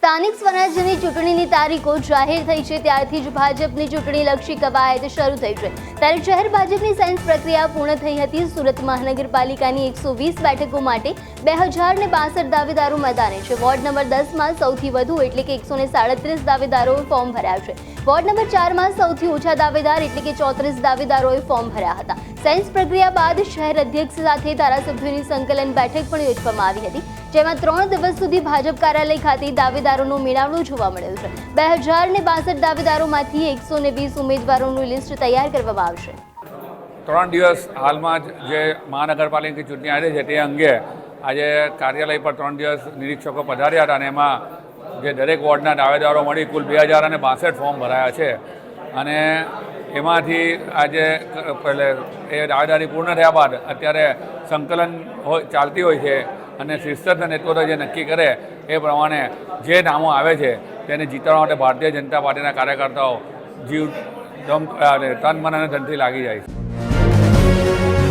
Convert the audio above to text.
સ્થાનિક સ્વરાજ્યની ચૂંટણીની તારીખો જાહેર થઈ છે ત્યારથી જ ભાજપની ચૂંટણીલક્ષી કવાયત શરૂ થઈ છે। ત્યારે શહેર ભાજપની સાયન્સ પ્રક્રિયા પૂર્ણ થઈ હતી। સુરત મહાનગરપાલિકાની 120 બેઠકો માટે 2062 દાવેદારો મેદાને છે। વોર્ડ નંબર 10માં સૌથી વધુ એટલે કે 137 દાવેદારોએ ફોર્મ ભર્યા છે। વોર્ડ નંબર 4માં સૌથી ઓછા દાવેદાર એટલે કે 34 દાવેદારોએ ફોર્મ ભર્યા હતા। સાયન્સ પ્રક્રિયા બાદ શહેર અધ્યક્ષ સાથે ધારાસભ્યોની સંકલન બેઠક પણ યોજવામાં આવી હતી, જેમાં 3 દિવસ સુધી ભાજપ કાર્યાલય ખાતે દાવેદારોનો મેળાવડો જોવા મળ્યો છે। 2062 દાવેદારોમાંથી 120 ઉમેદવારોનું લિસ્ટ તૈયાર કરવામાં આવશે। 3 દિવસ હાલમાં જે મહાનગરપાલિકાની ચૂંટણી આવી છે તે અંગે આજે કાર્યાલય પર 3 દિવસ નિરીક્ષકો પધાર્યા હતા અને એમાં જે દરેક વોર્ડના દાવેદારો મળી કુલ 2062 ફોર્મ ભરાયા છે અને એમાંથી આજે પહેલે એ દાવેદારી પૂર્ણ થયા બાદ અત્યારે સંકલન ચાલતી હોય છે અને શીર્ષક નેતૃત્વ જે નક્કી કરે એ પ્રમાણે જે નામો આવે છે તેને જીતવા માટે ભારતીય જનતા પાર્ટીના કાર્યકર્તાઓ જીવ તન મન અને ધનથી લાગી જાય છે।